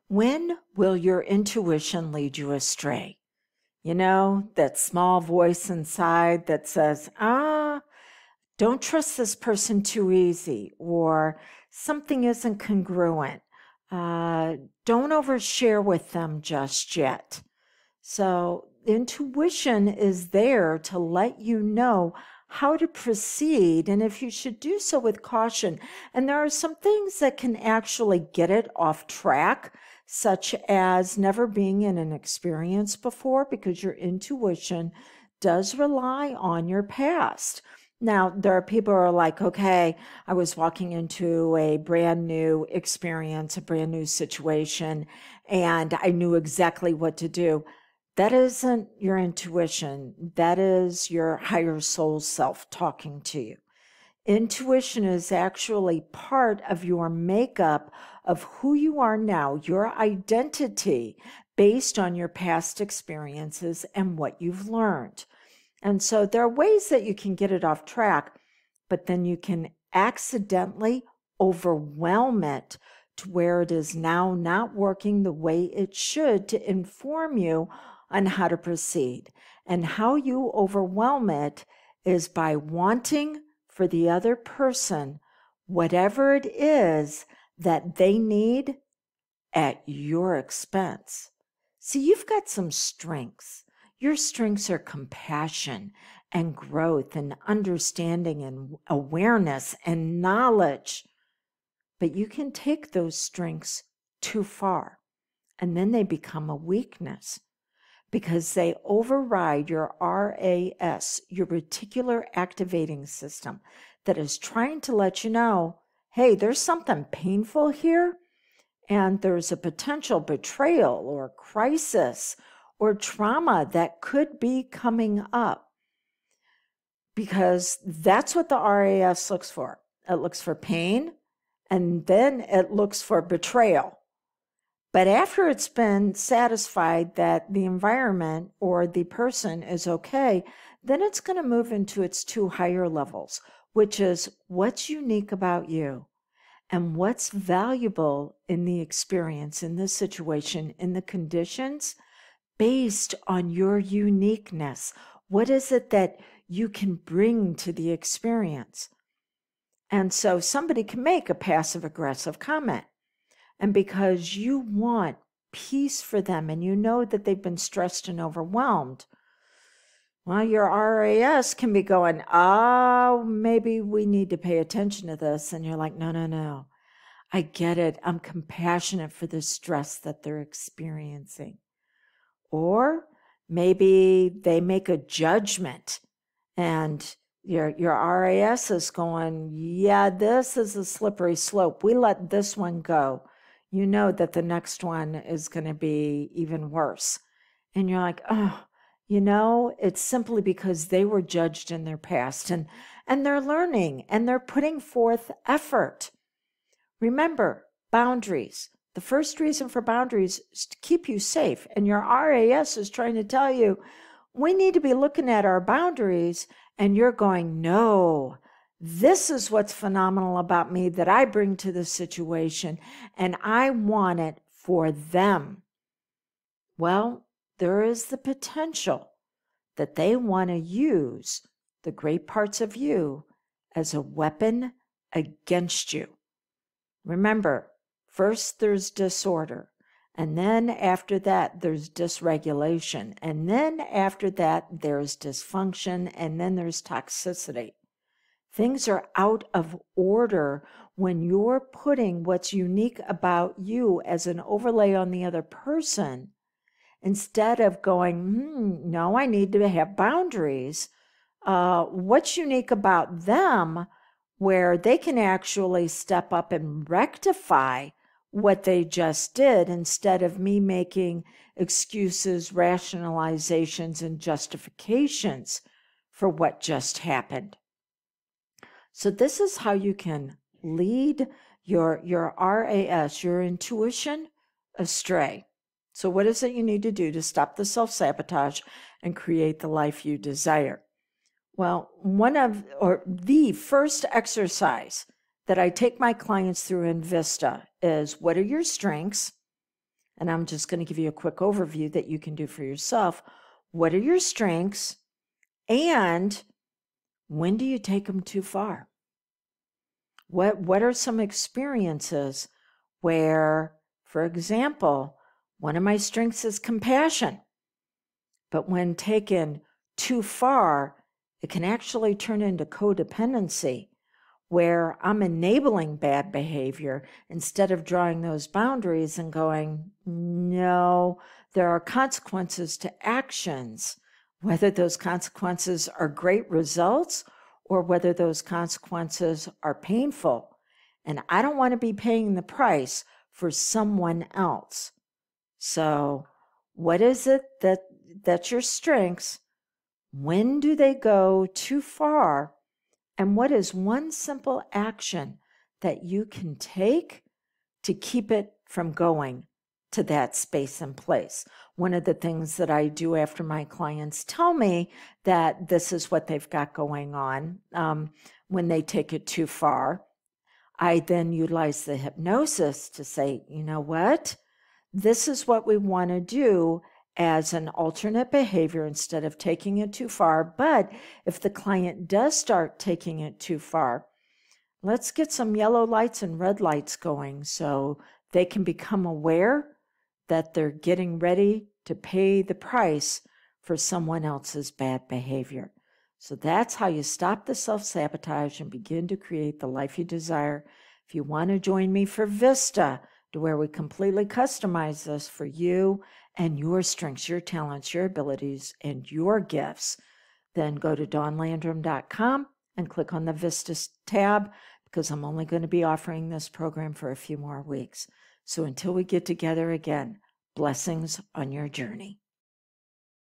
When will your intuition lead you astray? You know, that small voice inside that says, don't trust this person too easy, or something isn't congruent. Don't overshare with them just yet. So, intuition is there to let you know how to proceed and if you should do so with caution. And there are some things that can actually get it off track, such as never being in an experience before, because your intuition does rely on your past. Now, there are people who are like, okay, I was walking into a brand new experience, a brand new situation, and I knew exactly what to do. That isn't your intuition. That is your higher soul self talking to you. Intuition is actually part of your makeup of who you are now, your identity based on your past experiences and what you've learned. And so there are ways that you can get it off track, but then you can accidentally overwhelm it to where it is now not working the way it should to inform you on how to proceed. And how you overwhelm it is by wanting for the other person whatever it is that they need at your expense. See, you've got some strengths. Your strengths are compassion and growth and understanding and awareness and knowledge. But you can take those strengths too far, and then they become a weakness because they override your RAS, your reticular activating system, that is trying to let you know, hey, there's something painful here, and there's a potential betrayal or crisis or trauma that could be coming up, because that's what the RAS looks for. It looks for pain, and then it looks for betrayal. But after it's been satisfied that the environment or the person is okay, then it's going to move into its two higher levels, which is what's unique about you and what's valuable in the experience, in the situation, in the conditions, based on your uniqueness. What is it that you can bring to the experience? And so somebody can make a passive aggressive comment. And because you want peace for them and you know that they've been stressed and overwhelmed, well, your RAS can be going, maybe we need to pay attention to this. And you're like, no. I get it. I'm compassionate for the stress that they're experiencing. Or maybe they make a judgment and your RAS is going, yeah, this is a slippery slope. We let this one go. You know that the next one is going to be even worse. And you're like, it's simply because they were judged in their past, and they're learning and they're putting forth effort. Remember, boundaries. The first reason for boundaries is to keep you safe. And your RAS is trying to tell you, we need to be looking at our boundaries. And you're going, no, this is what's phenomenal about me that I bring to the situation. And I want it for them. Well, there is the potential that they want to use the great parts of you as a weapon against you. Remember, first there's disorder, and then after that there's dysregulation, and then after that there's dysfunction, and then there's toxicity. Things are out of order when you're putting what's unique about you as an overlay on the other person, instead of going, no, I need to have boundaries. What's unique about them where they can actually step up and rectify what they just did, instead of me making excuses, rationalizations, and justifications for what just happened. So this is how you can lead your RAS, your intuition, astray. So what is it you need to do to stop the self-sabotage and create the life you desire? Well, the first exercise that I take my clients through in Vista is, what are your strengths? and I'm just going to give you a quick overview that you can do for yourself. What are your strengths, and when do you take them too far? What are some experiences where, for example, one of my strengths is compassion, but when taken too far, it can actually turn into codependency, where I'm enabling bad behavior instead of drawing those boundaries and going, no, there are consequences to actions, whether those consequences are great results or whether those consequences are painful. And I don't want to be paying the price for someone else. So what is it that's your strengths? When do they go too far? And what is one simple action that you can take to keep it from going to that space and place? One of the things that I do after my clients tell me that this is what they've got going on when they take it too far, I then utilize the hypnosis to say, you know what? This is what we want to do as an alternate behavior instead of taking it too far. But if the client does start taking it too far, let's get some yellow lights and red lights going so they can become aware that they're getting ready to pay the price for someone else's bad behavior. So that's how you stop the self-sabotage and begin to create the life you desire. If you want to join me for Vista, to where we completely customize this for you and your strengths, your talents, your abilities, and your gifts, then go to dawnlandrum.com and click on the Vista tab, because I'm only going to be offering this program for a few more weeks. So until we get together again, blessings on your journey.